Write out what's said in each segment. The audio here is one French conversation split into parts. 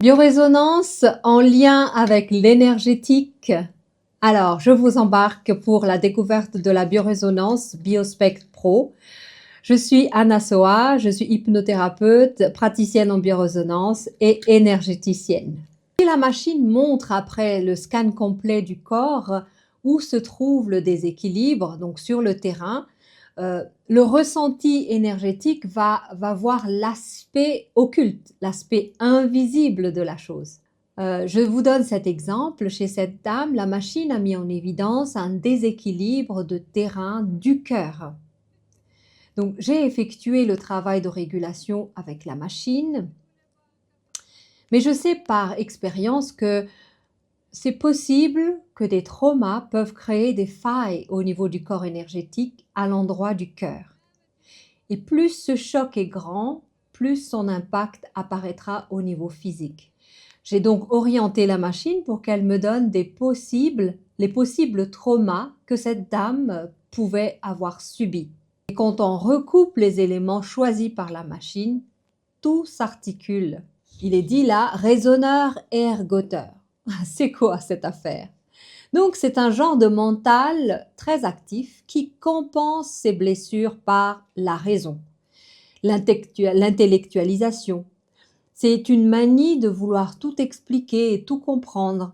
Biorésonance en lien avec l'énergétique. Alors, je vous embarque pour la découverte de la biorésonance Biospect Pro. Je suis Anna Soa, je suis hypnothérapeute, praticienne en biorésonance et énergéticienne. Et la machine montre après le scan complet du corps où se trouve le déséquilibre, donc sur le terrain. Le ressenti énergétique va voir l'aspect occulte, l'aspect invisible de la chose. Je vous donne cet exemple. Chez cette dame, la machine a mis en évidence un déséquilibre de terrain du cœur. Donc, j'ai effectué le travail de régulation avec la machine, mais je sais par expérience que c'est possible que des traumas peuvent créer des failles au niveau du corps énergétique à l'endroit du cœur. Et plus ce choc est grand, plus son impact apparaîtra au niveau physique. J'ai donc orienté la machine pour qu'elle me donne les possibles traumas que cette dame pouvait avoir subis. Et quand on recoupe les éléments choisis par la machine, tout s'articule. Il est dit là, résonneur et ergoteur. C'est quoi cette affaire? Donc c'est un genre de mental très actif qui compense ses blessures par la raison, l'intellectualisation. C'est une manie de vouloir tout expliquer et tout comprendre.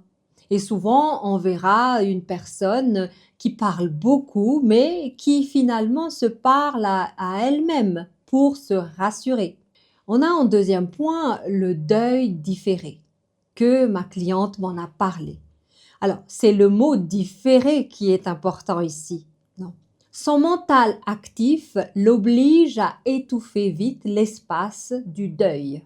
Et souvent, on verra une personne qui parle beaucoup, mais qui finalement se parle à elle-même pour se rassurer. On a en deuxième point le deuil différé, que ma cliente m'en a parlé. Alors, c'est le mot différé qui est important ici. Non. Son mental actif l'oblige à étouffer vite l'espace du deuil.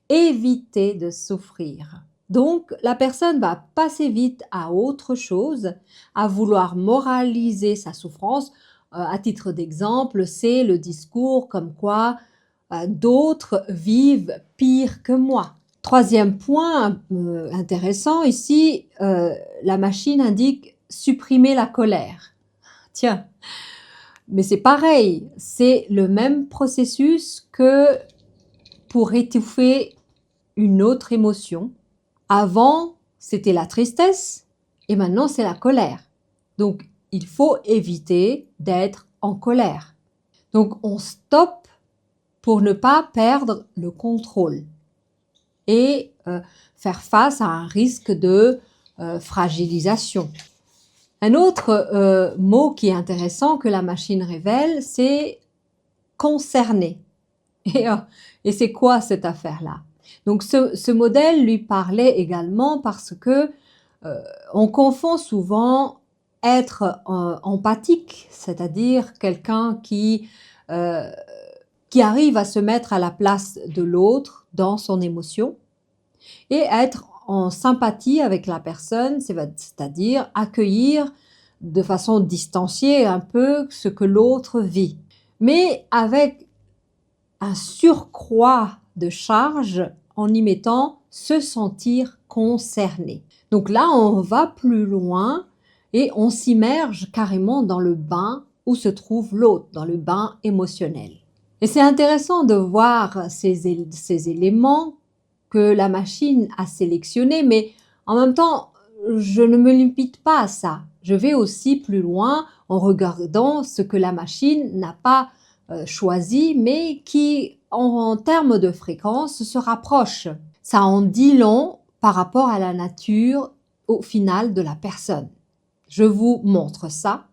Éviter de souffrir. Donc, la personne va passer vite à autre chose, à vouloir moraliser sa souffrance. À titre d'exemple, c'est le discours comme quoi d'autres vivent pire que moi. Troisième point intéressant ici, la machine indique supprimer la colère. Tiens, mais c'est pareil, c'est le même processus que pour étouffer une autre émotion. Avant, c'était la tristesse et maintenant c'est la colère. Donc, il faut éviter d'être en colère. Donc, on stoppe pour ne pas perdre le contrôle et faire face à un risque de fragilisation. Un autre mot qui est intéressant que la machine révèle, c'est concerner. Et c'est quoi cette affaire-là? Donc ce modèle lui parlait également parce que on confond souvent être empathique, c'est-à-dire quelqu'un qui arrive à se mettre à la place de l'autre dans son émotion, et être en sympathie avec la personne, c'est-à-dire accueillir de façon distanciée un peu ce que l'autre vit, mais avec un surcroît de charge en y mettant se sentir concerné. Donc là, on va plus loin et on s'immerge carrément dans le bain où se trouve l'autre, dans le bain émotionnel. Et c'est intéressant de voir ces éléments que la machine a sélectionnés, mais en même temps, je ne me limite pas à ça. Je vais aussi plus loin en regardant ce que la machine n'a pas choisi, mais qui, en termes de fréquence, se rapproche. Ça en dit long par rapport à la nature au final de la personne. Je vous montre ça.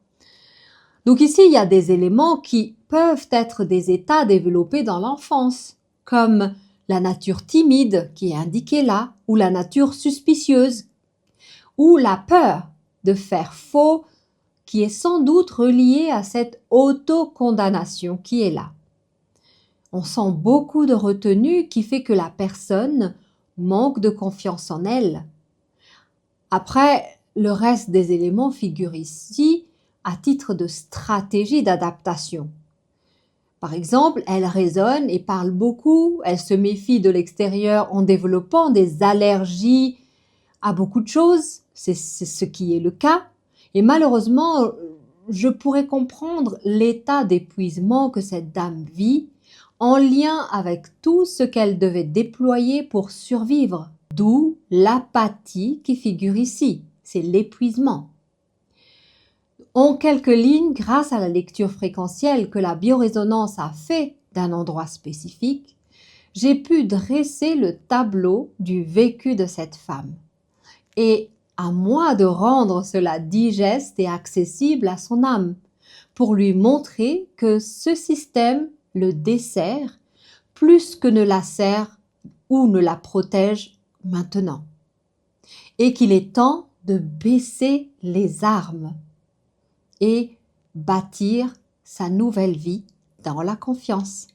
Donc ici, il y a des éléments qui peuvent être des états développés dans l'enfance, comme la nature timide qui est indiquée là, ou la nature suspicieuse, ou la peur de faire faux qui est sans doute reliée à cette autocondamnation qui est là. On sent beaucoup de retenue qui fait que la personne manque de confiance en elle. Après, le reste des éléments figure ici à titre de stratégie d'adaptation. Par exemple, elle raisonne et parle beaucoup, elle se méfie de l'extérieur en développant des allergies à beaucoup de choses, c'est ce qui est le cas. Et malheureusement, je pourrais comprendre l'état d'épuisement que cette dame vit en lien avec tout ce qu'elle devait déployer pour survivre, d'où l'apathie qui figure ici, c'est l'épuisement. En quelques lignes, grâce à la lecture fréquentielle que la biorésonance a fait d'un endroit spécifique, j'ai pu dresser le tableau du vécu de cette femme. Et à moi de rendre cela digeste et accessible à son âme, pour lui montrer que ce système le dessert plus que ne la sert ou ne la protège maintenant. Et qu'il est temps de baisser les armes et bâtir sa nouvelle vie dans la confiance.